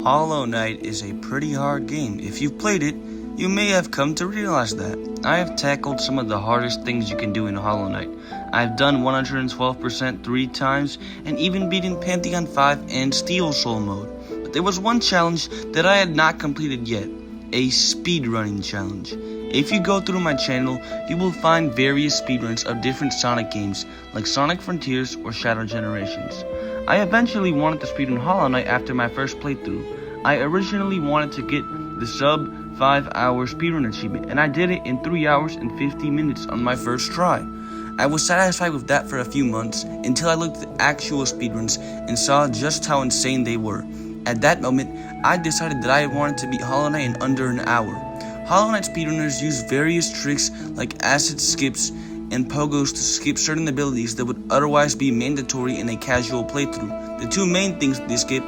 Hollow Knight is a pretty hard game. If you've played it, you may have come to realize that. I have tackled some of the hardest things you can do in Hollow Knight. I've done 112% 3 times, and even beaten Pantheon 5 and Steel Soul mode. But there was one challenge that I had not completed yet, a speedrunning challenge. If you go through my channel, you will find various speedruns of different Sonic games, like Sonic Frontiers or Shadow Generations. I eventually wanted to speedrun Hollow Knight after my first playthrough. I originally wanted to get the sub 5 hour speedrun achievement, and I did it in 3 hours and 50 minutes on my first try. I was satisfied with that for a few months, until I looked at actual speedruns and saw just how insane they were. At that moment, I decided that I wanted to beat Hollow Knight in under an hour. Hollow Knight speedrunners use various tricks like acid skips and pogos to skip certain abilities that would otherwise be mandatory in a casual playthrough. The two main things they skip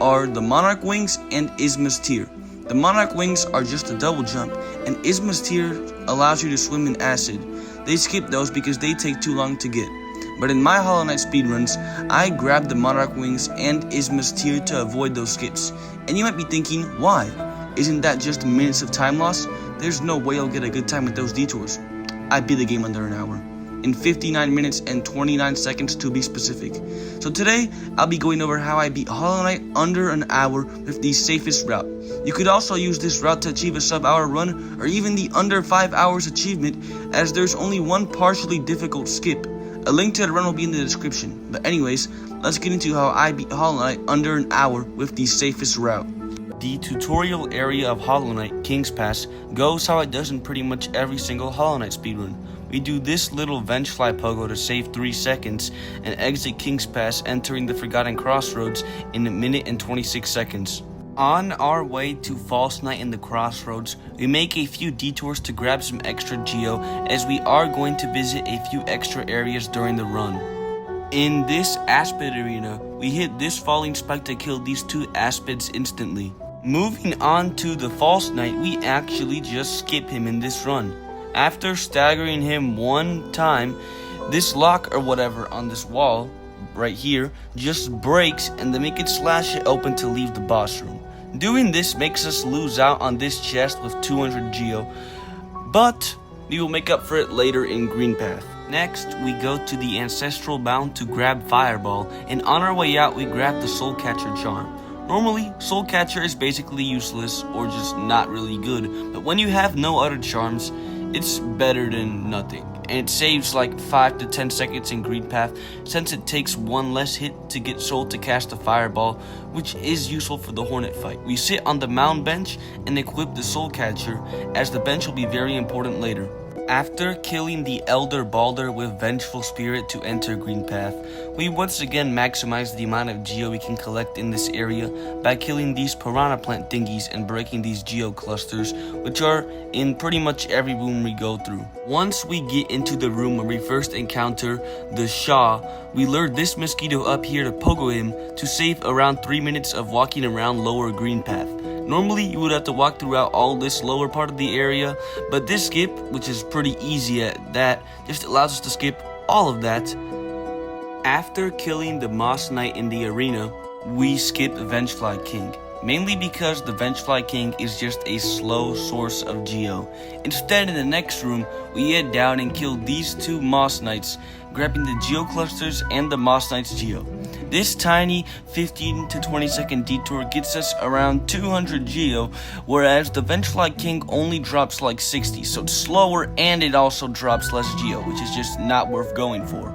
are the Monarch Wings and Isma's Tear. The Monarch Wings are just a double jump, and Isma's Tear allows you to swim in acid. They skip those because they take too long to get. But in my Hollow Knight speedruns, I grabbed the Monarch Wings and Isma's Tear to avoid those skips. And you might be thinking, why? Isn't that just minutes of time loss? There's no way I'll get a good time with those detours. I beat the game under an hour, in 59 minutes and 29 seconds to be specific. So today, I'll be going over how I beat Hollow Knight under an hour with the safest route. You could also use this route to achieve a sub-hour run, or even the under 5 hours achievement, as there's only one partially difficult skip. A link to the run will be in the description. But anyways, let's get into how I beat Hollow Knight under an hour with the safest route. The tutorial area of Hollow Knight, King's Pass, goes how it does in pretty much every single Hollow Knight speedrun. We do this little Vengefly pogo to save 3 seconds and exit King's Pass, entering the Forgotten Crossroads in a minute and 26 seconds. On our way to False Knight in the Crossroads, we make a few detours to grab some extra geo, as we are going to visit a few extra areas during the run. In this Aspid arena, we hit this falling spike to kill these 2 Aspids instantly. Moving on to the False Knight, we actually just skip him in this run. After staggering him 1 time, this lock or whatever on this wall right here just breaks, and then we can slash it open to leave the boss room. Doing this makes us lose out on this chest with 200 geo, but we will make up for it later in Greenpath. Next, we go to the Ancestral Mound to grab Fireball, and on our way out we grab the Soul Catcher charm. Normally, Soul Catcher is basically useless or just not really good, but when you have no other charms, it's better than nothing. And it saves like 5 to 10 seconds in Greenpath, since it takes 1 less hit to get Soul to cast a Fireball, which is useful for the Hornet fight. We sit on the mound bench and equip the Soul Catcher, as the bench will be very important later. After killing the Elder Balder with Vengeful Spirit to enter Greenpath, we once again maximize the amount of geo we can collect in this area by killing these Piranha Plant thingies and breaking these geo clusters, which are in pretty much every room we go through. Once we get into the room where we first encounter the Shah, we lure this mosquito up here to pogo him to save around 3 minutes of walking around lower Greenpath. Normally, you would have to walk throughout all this lower part of the area, but this skip, which is pretty easy at that, just allows us to skip all of that. After killing the Moss Knight in the arena, we skip Vengefly King, mainly because the Vengefly King is just a slow source of geo. Instead, in the next room, we head down and kill these 2 Moss Knights, grabbing the geo clusters and the Moss Knight's geo. This tiny 15 to 20 second detour gets us around 200 geo, whereas the Vengefly King only drops like 60, so it's slower and it also drops less geo, which is just not worth going for.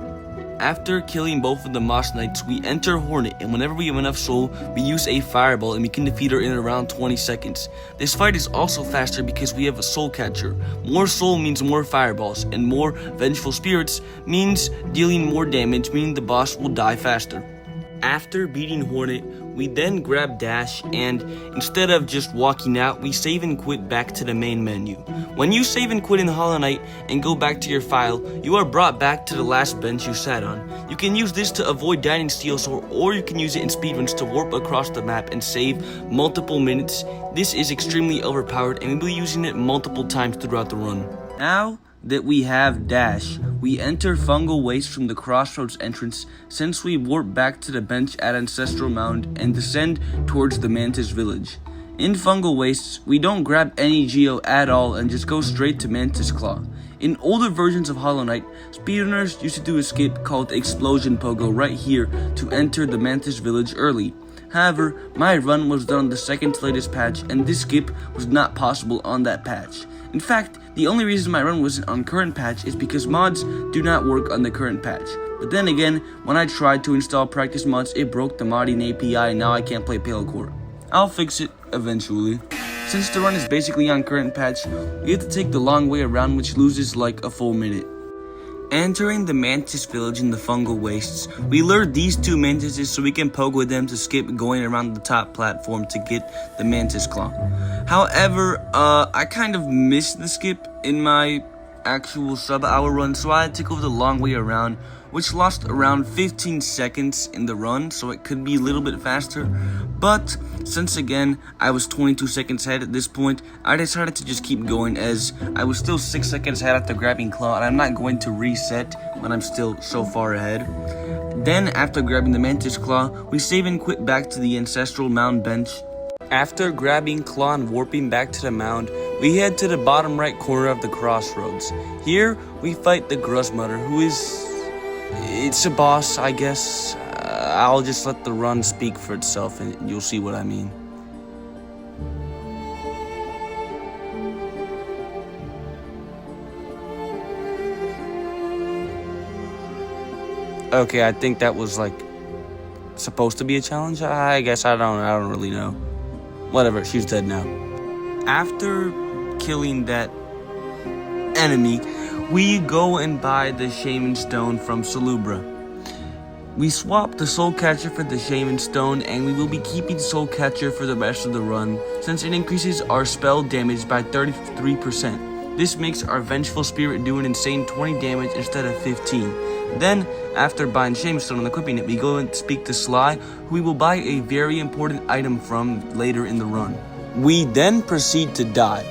After killing both of the Moss Knights, we enter Hornet, and whenever we have enough soul, we use a Fireball and we can defeat her in around 20 seconds. This fight is also faster because we have a Soul Catcher. More soul means more Fireballs, and more Vengeful Spirits means dealing more damage, meaning the boss will die faster. After beating Hornet, we then grab Dash, and instead of just walking out, we save and quit back to the main menu. When you save and quit in Hollow Knight and go back to your file, you are brought back to the last bench you sat on. You can use this to avoid dying in Steel Soul, or you can use it in speedruns to warp across the map and save multiple minutes. This is extremely overpowered, and we'll be using it multiple times throughout the run. Now, that we have dash. We enter Fungal Waste from the Crossroads entrance since we warp back to the bench at Ancestral Mound and descend towards the Mantis Village. In Fungal Wastes, we don't grab any Geo at all and just go straight to Mantis Claw. In older versions of Hollow Knight, speedrunners used to do a skip called Explosion Pogo right here to enter the Mantis Village early. However, my run was done on the second to latest patch and this skip was not possible on that patch. In fact, the only reason my run wasn't on current patch is because mods do not work on the current patch. But then again, when I tried to install practice mods, it broke the modding API and now I can't play Palecore. I'll fix it eventually. Since the run is basically on current patch, we have to take the long way around, which loses like a full minute. Entering the Mantis Village in the Fungal Wastes, we lure these two mantises so we can poke with them to skip going around the top platform to get the Mantis Claw. However, I kind of missed the skip in my actual sub-hour run, so I had to go the long way around, which lost around 15 seconds in the run, so it could be a little bit faster. But since again I was 22 seconds ahead at this point, I decided to just keep going as I was still 6 seconds ahead after grabbing Claw, and I'm not going to reset when I'm still so far ahead. Then after grabbing the Mantis Claw, we save and quit back to the Ancestral Mound bench. After grabbing Claw and warping back to the mound, we head to the bottom right corner of the Crossroads. Here we fight the Gruzmudder, who is... it's a boss, I guess. I'll just let the run speak for itself and you'll see what I mean. Okay, I think that was like supposed to be a challenge. I guess I don't really know. Whatever, she's dead now. After killing that enemy, we go and buy the Shaman Stone from Salubra. We swap the Soul Catcher for the Shaman Stone, and we will be keeping Soul Catcher for the rest of the run, since it increases our spell damage by 33%. This makes our Vengeful Spirit do an insane 20 damage instead of 15. Then, after buying Shaman Stone and equipping it, we go and speak to Sly, who we will buy a very important item from later in the run. We then proceed to die.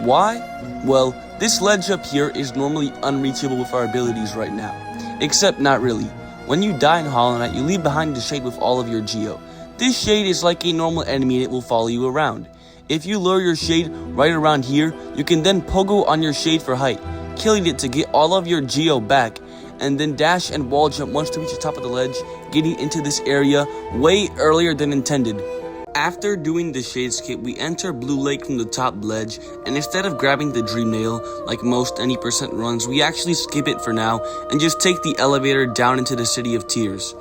Why? Well, this ledge up here is normally unreachable with our abilities right now. Except not really. When you die in Hollow Knight, you leave behind the shade with all of your Geo. This shade is like a normal enemy and it will follow you around. If you lure your shade right around here, you can then pogo on your shade for height, killing it to get all of your Geo back, and then dash and wall jump once to reach the top of the ledge, getting into this area way earlier than intended. After doing the shade skip, we enter Blue Lake from the top ledge, and instead of grabbing the Dream Nail, like most any percent runs, we actually skip it for now, and just take the elevator down into the City of Tears.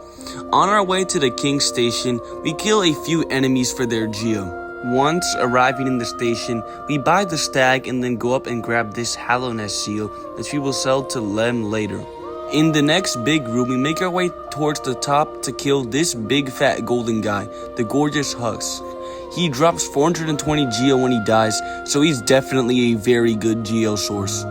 On our way to the King's Station, we kill a few enemies for their Geo. Once arriving in the station, we buy the Stag and then go up and grab this Hallownest Seal, which we will sell to Lem later. In the next big room, we make our way towards the top to kill this big fat golden guy, the Gorgeous Husk. He drops 420 Geo when he dies, so he's definitely a very good Geo source.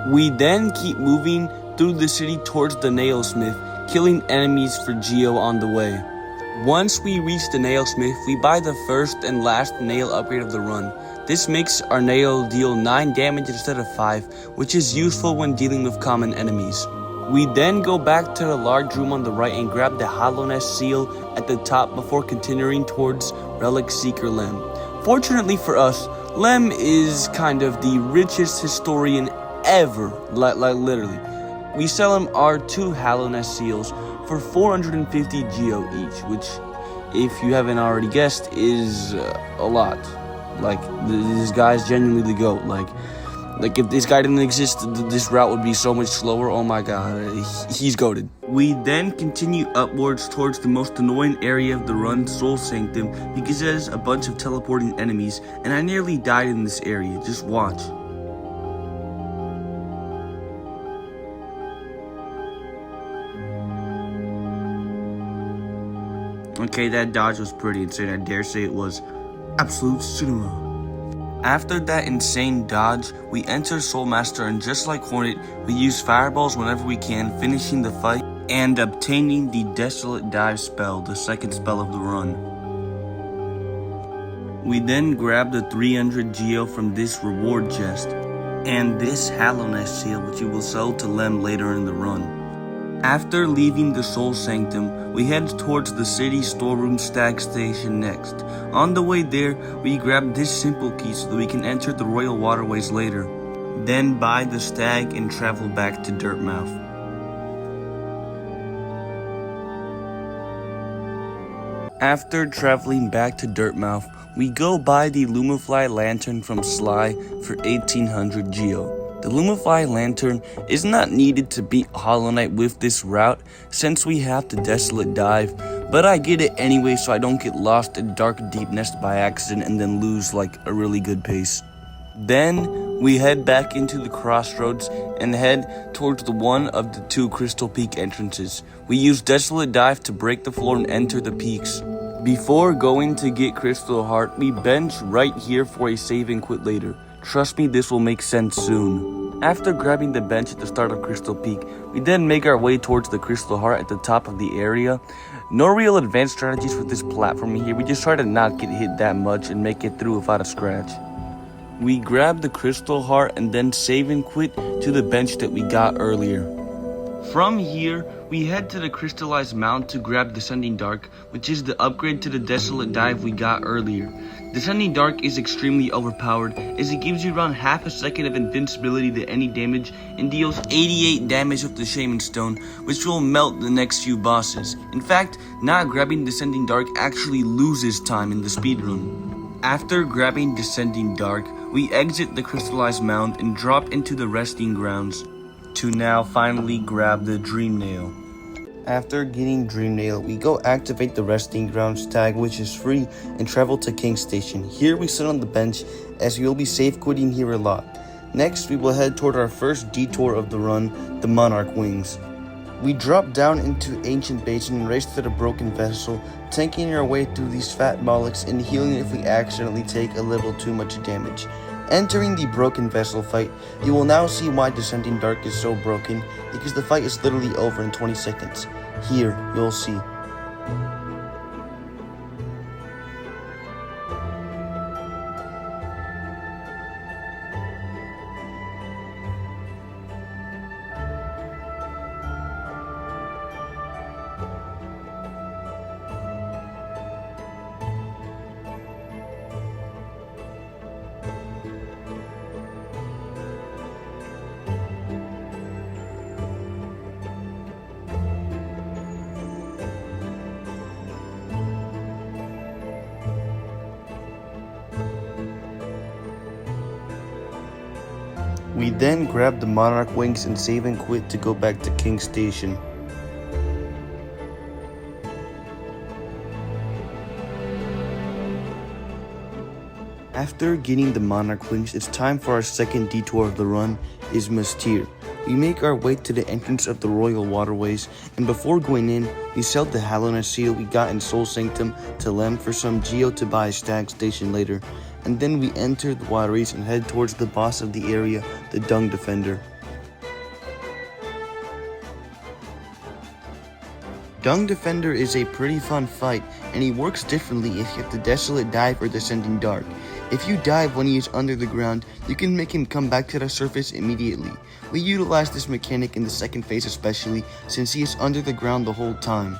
We then keep moving through the city towards the Nailsmith, killing enemies for Geo on the way. Once we reach the Nailsmith, we buy the first and last nail upgrade of the run. This makes our nail deal 9 damage instead of 5, which is useful when dealing with common enemies. We then go back to the large room on the right and grab the Hallownest Seal at the top before continuing towards Relic Seeker Lem. Fortunately for us, Lem is kind of the richest historian ever, like literally. We sell him our 2 Hallownest Seals for 450 Geo each, which, if you haven't already guessed, is a lot. Like, this guy's genuinely the GOAT. Like if this guy didn't exist, this route would be so much slower. Oh my god, he's goated. We then continue upwards towards the most annoying area of the run, Soul Sanctum, because it has a bunch of teleporting enemies, and I nearly died in this area. Just watch. Okay, that dodge was pretty insane. I dare say it was absolute cinema. After that insane dodge, we enter Soulmaster, and just like Hornet, we use fireballs whenever we can, finishing the fight and obtaining the Desolate Dive spell, the second spell of the run. We then grab the 300 Geo from this reward chest. and this Hallow Nest seal, which you will sell to Lem later in the run. After leaving the Soul Sanctum, we head towards the city storeroom stag station next. On the way there, we grab this simple key so that we can enter the royal waterways later. Then buy the stag and travel back to Dirthmouth. After traveling back to Dirthmouth, we go buy the Lumify lantern from Sly for 1800 Geo. The Lumify lantern is not needed to beat Hollow Knight with this route since we have the Desolate Dive, but I get it anyway so I don't get lost in Dark Deep Nest by accident and then lose like a really good pace. Then we head back into the crossroads and head towards the one of the two Crystal Peak entrances. We use Desolate Dive to break the floor and enter the peaks. Before going to get Crystal Heart, we bench right here for a save and quit later. Trust me, this will make sense soon. After grabbing the bench at the start of Crystal Peak, we then make our way towards the Crystal Heart at the top of the area. No real advanced strategies with this platform here, we just try to not get hit that much and make it through without a scratch. We grab the Crystal Heart and then save and quit to the bench that we got earlier. From here, we head to the Crystallized Mount to grab Descending Dark, which is the upgrade to the Desolate Dive we got earlier. Descending Dark is extremely overpowered as it gives you around half a second of invincibility to any damage and deals 88 damage with the Shaman Stone, which will melt the next few bosses. In fact, not grabbing Descending Dark actually loses time in the speedrun. After grabbing Descending Dark, we exit the Crystallized Mound and drop into the Resting Grounds to now finally grab the Dream Nail. After getting Dream Nail, we go activate the Resting Grounds tag, which is free, and travel to King Station. Here we sit on the bench as we will be safe quitting here a lot. Next, we will head toward our first detour of the run, the Monarch Wings. We drop down into Ancient Basin and race to the Broken Vessel, tanking our way through these fat Molochs and healing if we accidentally take a little too much damage. Entering the Broken Vessel fight, you will now see why Descending Dark is so broken, because the fight is literally over in 20 seconds. Here, you'll see. We then grab the Monarch Wings and save and quit to go back to King Station. After getting the Monarch Wings, it's time for our second detour of the run, Isma's Tier. We make our way to the entrance of the Royal Waterways, and before going in, we sell the Hallow Nest seal we got in Soul Sanctum to Lem for some Geo to buy a stag station later. And then we enter the wateries and head towards the boss of the area, the Dung Defender. Dung Defender is a pretty fun fight, and he works differently if you have the Desolate Dive or Descending Dark. If you dive when he is under the ground, you can make him come back to the surface immediately. We utilize this mechanic in the second phase especially, since he is under the ground the whole time.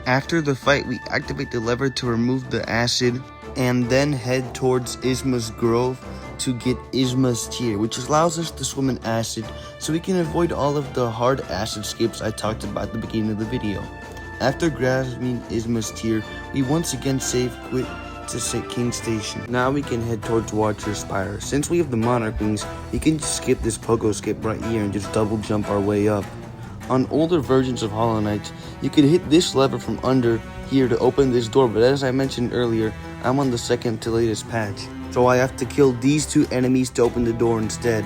After the fight, we activate the lever to remove the acid, and then head towards Isma's Grove to get Isma's Tier, which allows us to swim in acid, so we can avoid all of the hard acid skips I talked about at the beginning of the video. After grabbing Isma's Tier, we once again save quit to King Station. Now we can head towards Watcher Spire. Since we have the Monarch Wings, we can just skip this pogo skip right here and just double jump our way up. On older versions of Hollow Knight, you could hit this lever from under here to open this door, but as I mentioned earlier, I'm on the second to latest patch, so I have to kill these two enemies to open the door instead.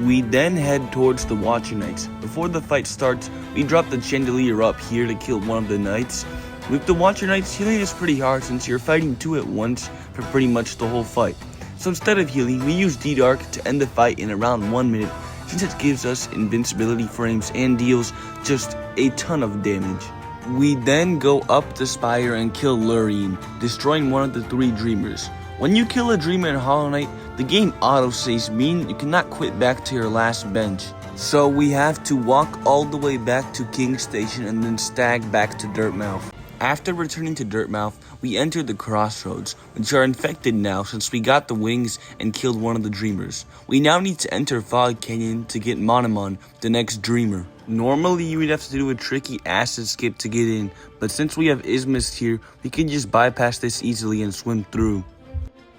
We then head towards the Watcher Knights. Before the fight starts, we drop the chandelier up here to kill one of the knights. With the Watcher Knights, healing is pretty hard since you're fighting two at once for pretty much the whole fight. So instead of healing, we use D-Dark to end the fight in around 1 minute, since it gives us invincibility frames and deals just a ton of damage. We then go up the spire and kill Lurien, destroying one of the 3 dreamers. When you kill a dreamer in Hollow Knight, the game autosaves, meaning you cannot quit back to your last bench. So we have to walk all the way back to King's Station and then stag back to Dirthmouth. After returning to Dirthmouth, we enter the crossroads, which are infected now since we got the wings and killed one of the dreamers. We now need to enter Fog Canyon to get Monomon, the next dreamer. Normally you would have to do a tricky acid skip to get in, but since we have Ismist here, we can just bypass this easily and swim through.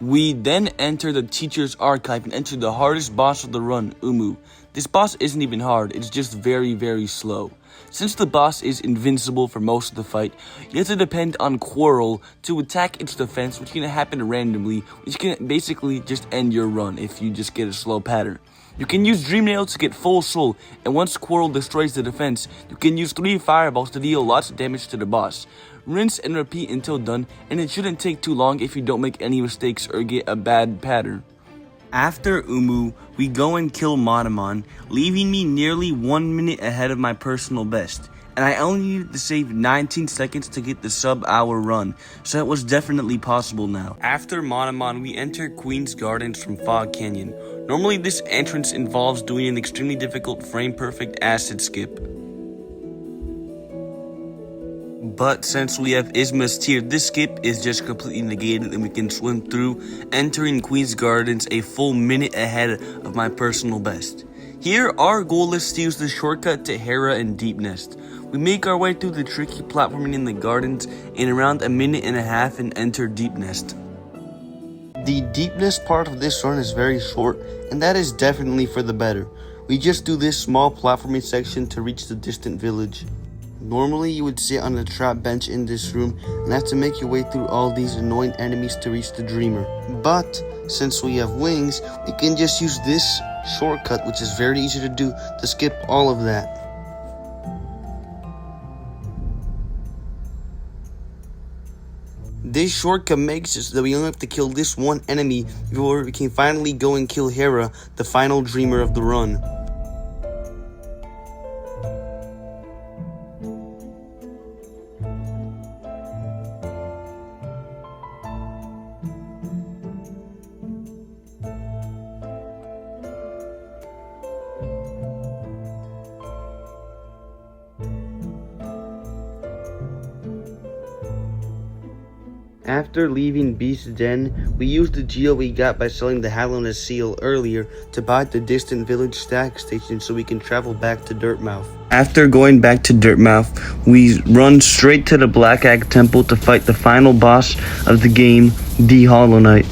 We then enter the Teacher's Archive and enter the hardest boss of the run, Umu. This boss isn't even hard, it's just very slow. Since the boss is invincible for most of the fight, you have to depend on Quarrel to attack its defense, which can happen randomly, which can basically just end your run if you just get a slow pattern. You can use Dream Nail to get full soul, and once Quarrel destroys the defense, you can use 3 fireballs to deal lots of damage to the boss. Rinse and repeat until done, and it shouldn't take too long if you don't make any mistakes or get a bad pattern. After Umu, we go and kill Monomon, leaving me nearly 1 minute ahead of my personal best. And I only needed to save 19 seconds to get the sub-hour run, so it was definitely possible now. After Monomon, we enter Queen's Gardens from Fog Canyon. Normally this entrance involves doing an extremely difficult frame-perfect acid skip. But since we have Ismist here, this skip is just completely negated and we can swim through, entering Queen's Gardens a full minute ahead of my personal best. Here, our goal is to use the shortcut to Hera and Deep Nest. We make our way through the tricky platforming in the gardens in around a minute and a half and enter Deep Nest. The Deep Nest part of this run is very short, and that is definitely for the better. We just do this small platforming section to reach the distant village. Normally you would sit on the trap bench in this room and have to make your way through all these annoying enemies to reach the dreamer. But since we have wings, we can just use this shortcut, which is very easy to do, to skip all of that. This shortcut makes it so that we only have to kill this one enemy before we can finally go and kill Hera, the final dreamer of the run. After leaving Beast's Den, we used the geo we got by selling the Hallowness seal earlier to buy the distant village stack station so we can travel back to Dirthmouth. After going back to Dirthmouth, we run straight to the Black Egg Temple to fight the final boss of the game, the Hollow Knight.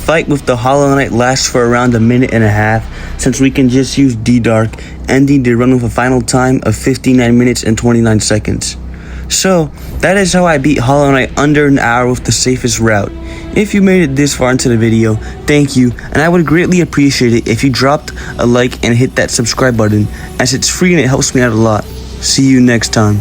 fight with the Hollow Knight lasts for around a minute and a half, since we can just use D-Dark, ending the run with a final time of 59 minutes and 29 seconds. So, that is how I beat Hollow Knight under an hour with the safest route. If you made it this far into the video, thank you, and I would greatly appreciate it if you dropped a like and hit that subscribe button, as it's free and it helps me out a lot. See you next time.